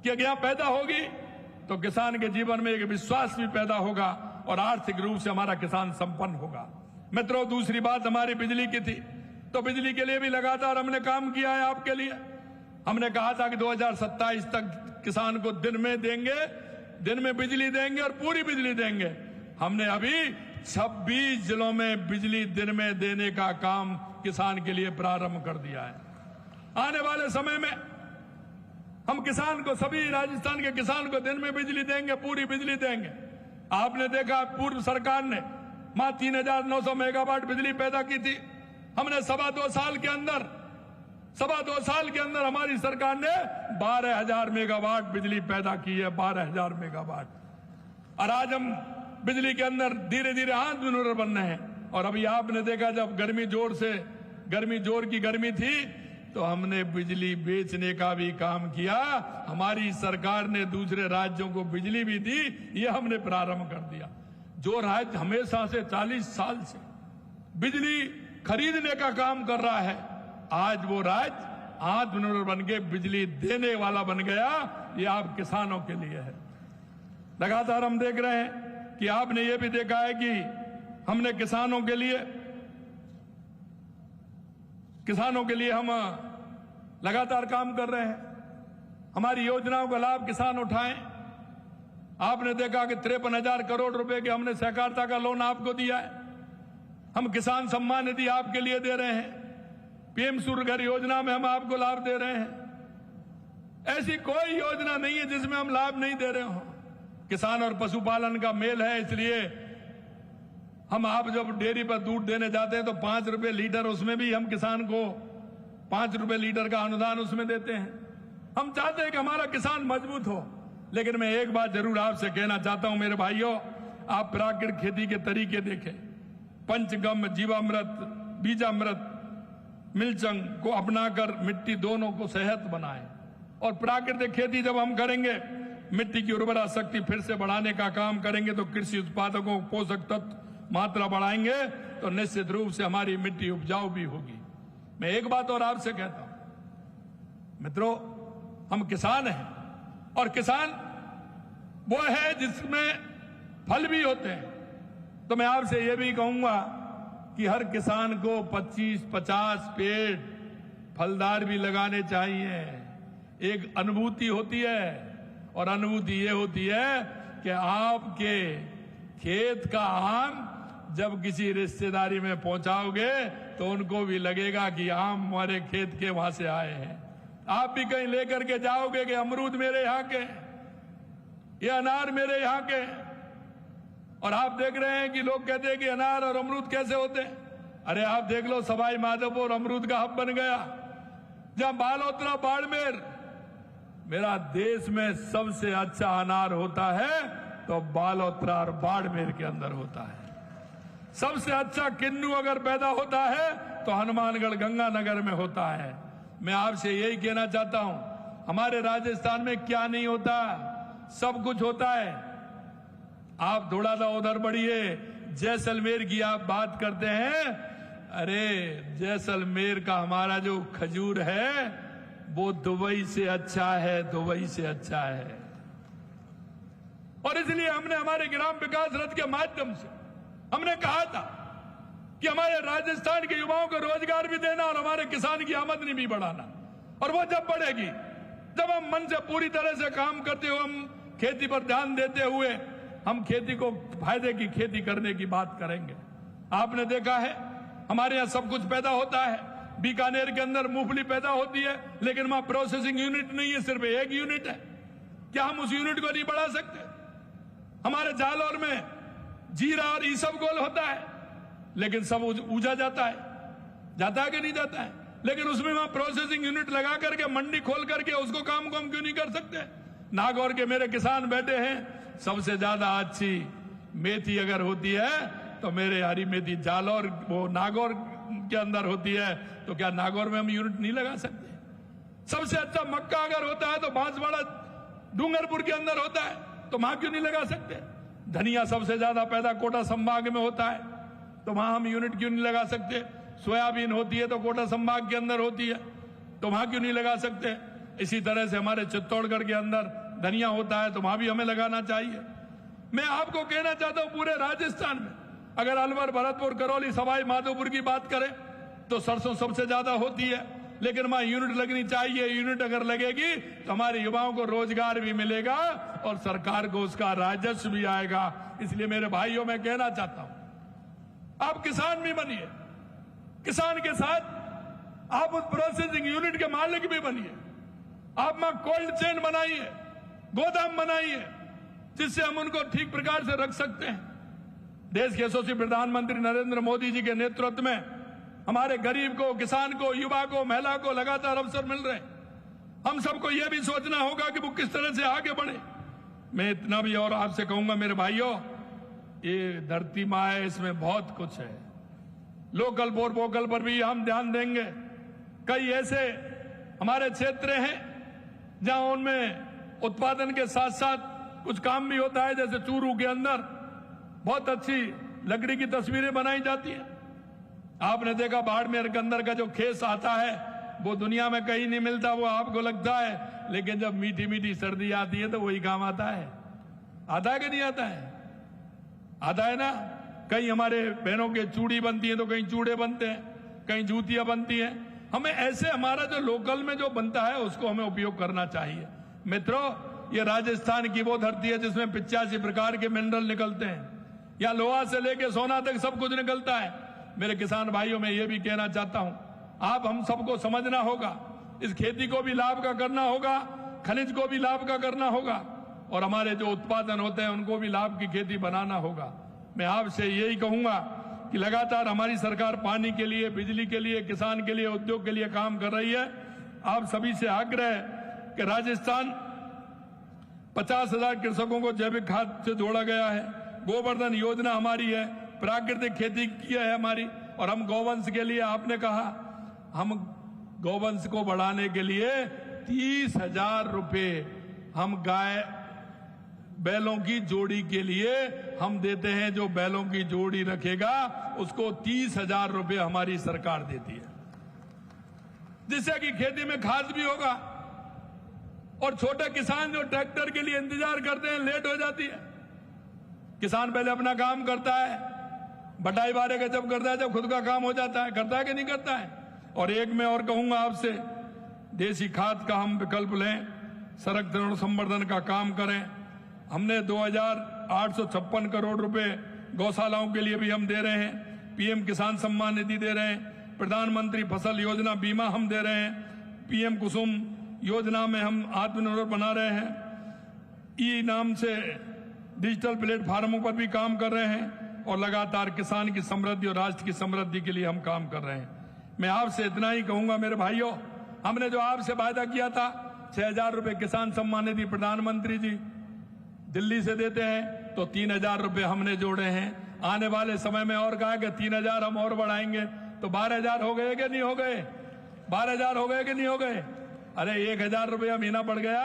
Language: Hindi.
कि यहाँ पैदा होगी तो किसान के जीवन में एक विश्वास भी पैदा होगा और आर्थिक रूप से हमारा किसान संपन्न होगा। मित्रों, दूसरी बात हमारी बिजली की थी, तो बिजली के लिए भी लगातार हमने काम किया है आपके लिए। हमने कहा था कि 2027 तक किसान को दिन में बिजली देंगे और पूरी बिजली देंगे। हमने अभी 26 जिलों में बिजली दिन में देने का काम किसान के लिए प्रारंभ कर दिया है। आने वाले समय में हम किसान को, सभी राजस्थान के किसान को दिन में बिजली देंगे, पूरी बिजली देंगे। आपने देखा पूर्व सरकार ने मात्र 3,900 मेगावाट बिजली पैदा की थी। हमने सवा दो साल के अंदर हमारी सरकार ने 12,000 मेगावाट बिजली पैदा की है, 12,000 मेगावाट। और आज हम बिजली के अंदर धीरे धीरे आत्मनिर्भर बन रहे हैं। और अभी आपने देखा जब जोर की गर्मी थी तो हमने बिजली बेचने का भी काम किया। हमारी सरकार ने दूसरे राज्यों को बिजली भी दी, ये हमने प्रारंभ कर दिया। जो राज्य हमेशा से 40 साल से बिजली खरीदने का काम कर रहा है, आज वो राज्य आत्मनिर्भर बन के बिजली देने वाला बन गया। ये आप किसानों के लिए है। लगातार हम देख रहे हैं कि आपने ये भी देखा है कि हमने किसानों के लिए हम लगातार काम कर रहे हैं। हमारी योजनाओं का लाभ किसान उठाएं। आपने देखा कि 53,000 करोड़ रुपए के हमने सहकारिता का लोन आपको दिया है। हम किसान सम्मान निधि आपके लिए दे रहे हैं। पीएम सूर्य घर योजना में हम आपको लाभ दे रहे हैं। ऐसी कोई योजना नहीं है जिसमें हम लाभ नहीं दे रहे हो। किसान और पशुपालन का मेल है, इसलिए हम आप जब डेयरी पर दूध देने जाते हैं तो 5 रुपए लीटर, उसमें भी हम किसान को 5 रुपए लीटर का अनुदान उसमें देते हैं। हम चाहते हैं कि हमारा किसान मजबूत हो। लेकिन मैं एक बात जरूर आपसे कहना चाहता हूं मेरे भाइयों, आप प्राकृतिक खेती के तरीके देखें। पंचगम, जीवामृत, बीजामृत, मिलचंग को अपनाकर मिट्टी दोनों को सेहत बनाएं। और प्राकृतिक खेती जब हम करेंगे, मिट्टी की उर्वरा शक्ति फिर से बढ़ाने का काम करेंगे, तो कृषि उत्पादकों को पोषक तत्व मात्रा बढ़ाएंगे तो निश्चित रूप से हमारी मिट्टी उपजाऊ भी होगी। मैं एक बात और आपसे कहता हूं मित्रों, हम किसान हैं और किसान वो है जिसमें फल भी होते हैं। तो मैं आपसे ये भी कहूंगा कि हर किसान को 25-50 पेड़ फलदार भी लगाने चाहिए। एक अनुभूति होती है और अनुभूति ये होती है कि आपके खेत का आम जब किसी रिश्तेदारी में पहुंचाओगे तो उनको भी लगेगा कि आम हमारे खेत के वहां से आए हैं। आप भी कहीं लेकर के जाओगे कि अमरूद मेरे यहाँ के, ये अनार मेरे यहाँ के। और आप देख रहे हैं कि लोग कहते हैं कि अनार और अमरूद कैसे होते हैं। अरे आप देख लो, सवाई माधोपुर अमरूद का हब बन गया। जहां बालोतरा, बाड़मेर, मेरा देश में सबसे अच्छा अनार होता है तो बालोतरा और बाड़मेर के अंदर होता है। सबसे अच्छा किन्नू अगर पैदा होता है तो हनुमानगढ़, गंगानगर में होता है। मैं आपसे यही कहना चाहता हूं, हमारे राजस्थान में क्या नहीं होता, सब कुछ होता है। आप थोड़ा सा उधर बढ़िए, जैसलमेर की आप बात करते हैं। अरे जैसलमेर का हमारा जो खजूर है वो दुबई से अच्छा है, दुबई से अच्छा है। और इसलिए हमने हमारे ग्राम विकास रथ के माध्यम से हमने कहा था कि हमारे राजस्थान के युवाओं को रोजगार भी देना और हमारे किसान की आमदनी भी बढ़ाना। और वो जब बढ़ेगी, जब हम मन से पूरी तरह से काम करते हुए, हम खेती पर ध्यान देते हुए हम खेती को फायदे की खेती करने की बात करेंगे। आपने देखा है हमारे यहाँ सब कुछ पैदा होता है। बीकानेर के अंदर मूंगफली पैदा होती है, लेकिन वहां प्रोसेसिंग यूनिट नहीं है, सिर्फ एक यूनिट है। क्या हम उस यूनिट को नहीं बढ़ा सकते? हमारे जालौर में जीरा और ईसबगोल होता है, लेकिन सब ऊजा जाता है कि नहीं जाता है? लेकिन उसमें वहां प्रोसेसिंग यूनिट लगा करके, मंडी खोल करके उसको काम को हम क्यों नहीं कर सकते? नागौर के मेरे किसान बैठे हैं, सबसे ज्यादा अच्छी मेथी अगर होती है तो मेरे हरी मेथी जालौर, वो नागौर के अंदर होती है, तो क्या नागौर में हम यूनिट नहीं लगा सकते? सबसे अच्छा मक्का अगर होता है तो बांसवाड़ा, डूंगरपुर के अंदर होता है, तो वहां क्यों नहीं लगा सकते? धनिया सबसे ज्यादा पैदा कोटा संभाग में होता है, तो वहां हम यूनिट क्यों नहीं लगा सकते? सोयाबीन होती है तो कोटा संभाग के अंदर होती है, तो वहां क्यों नहीं लगा सकते? इसी तरह से हमारे चित्तौड़गढ़ के अंदर धनिया होता है तो वहां भी हमें लगाना चाहिए। मैं आपको कहना चाहता हूं पूरे राजस्थान में अगर अलवर, भरतपुर, करौली, सवाई माधोपुर की बात करें तो सरसों सबसे ज्यादा होती है, लेकिन वहां यूनिट लगनी चाहिए। यूनिट अगर लगेगी तो हमारे युवाओं को रोजगार भी मिलेगा और सरकार को उसका राजस्व भी आएगा। इसलिए मेरे भाइयों मैं कहना चाहता हूं आप किसान भी बनिए, किसान के साथ आप उस प्रोसेसिंग यूनिट के मालिक भी बनिए। आप वहां कोल्ड चेन बनाइए, गोदाम बनाइए, जिससे हम उनको ठीक प्रकार से रख सकते हैं। देश के यशस्वी प्रधानमंत्री नरेंद्र मोदी जी के नेतृत्व में हमारे गरीब को, किसान को, युवा को, महिला को लगातार अवसर मिल रहे हैं। हम सबको यह भी सोचना होगा कि वो किस तरह से आगे बढ़े। मैं इतना भी और आपसे कहूंगा मेरे भाइयों, ये धरती माँ है, इसमें बहुत कुछ है। लोकल फॉर वोकल पर भी हम ध्यान देंगे। कई ऐसे हमारे क्षेत्र हैं जहां उनमें उत्पादन के साथ साथ कुछ काम भी होता है, जैसे चूरू के अंदर बहुत अच्छी लकड़ी की तस्वीरें बनाई जाती हैं। आपने देखा बाड़मेर के अंदर का जो खेस आता है वो दुनिया में कहीं नहीं मिलता, वो आपको लगता है, लेकिन जब मीठी मीठी सर्दी आती है तो वही काम आता है। आता है कि नहीं आता है? आता है ना। कहीं हमारे बहनों के चूड़ी बनती है तो कहीं चूड़े बनते हैं, कहीं जूतियां बनती हैं। हमें ऐसे हमारा जो लोकल में जो बनता है उसको हमें उपयोग करना चाहिए। मित्रों, ये राजस्थान की वो धरती है जिसमें 85 प्रकार के मिनरल निकलते हैं। यहाँ लोहा से लेके सोना तक सब कुछ निकलता है। मेरे किसान भाइयों में ये भी कहना चाहता हूं, आप हम सबको समझना होगा, इस खेती को भी लाभ का करना होगा, खनिज को भी लाभ का करना होगा और हमारे जो उत्पादन होते हैं उनको भी लाभ की खेती बनाना होगा। मैं आपसे यही कहूंगा कि लगातार हमारी सरकार पानी के लिए, बिजली के लिए, किसान के लिए, उद्योग के लिए काम कर रही है। आप सभी से आग्रह है कि राजस्थान 50,000 कृषकों को जैविक खाद से जोड़ा गया है। गोवर्धन योजना हमारी है, प्राकृतिक खेती की है हमारी, और हम गौवंश के लिए, आपने कहा, हम गौवंश को बढ़ाने के लिए 30,000 रुपए हम गाय बैलों की जोड़ी के लिए हम देते हैं। जो बैलों की जोड़ी रखेगा उसको 30,000 रुपए हमारी सरकार देती है, जिससे कि खेती में खाद भी होगा। और छोटे किसान जो ट्रैक्टर के लिए इंतजार करते हैं, लेट हो जाती है। किसान पहले अपना काम करता है, बटाई बारे का जब करता है, जब खुद का काम हो जाता है। करता है कि नहीं करता है? और एक मैं और कहूंगा आपसे, देसी खाद का हम विकल्प लें, संरक्षण और संवर्धन का काम करें। हमने 2,856 करोड़ रुपए गौशालाओं के लिए भी हम दे रहे हैं। पीएम किसान सम्मान निधि दे रहे हैं, प्रधानमंत्री फसल योजना बीमा हम दे रहे हैं, पीएम कुसुम योजना में हम आत्मनिर्भर बना रहे हैं, ई नाम से डिजिटल प्लेटफार्मों पर भी काम कर रहे हैं और लगातार किसान की समृद्धि और राष्ट्र की समृद्धि के लिए हम काम कर रहे हैं। मैं आपसे इतना ही कहूंगा मेरे भाइयों, हमने जो आपसे वायदा किया था 6,000 रुपए किसान सम्मान निधि प्रधानमंत्री जी दिल्ली से देते हैं, तो 3,000 रुपए हमने जोड़े हैं। आने वाले समय में और कहा कि 3,000 हम और बढ़ाएंगे, तो 12,000 हो गए कि नहीं हो गए? 12,000 हो गए कि नहीं हो गए? अरे 1,000 रुपया महीना बढ़ गया।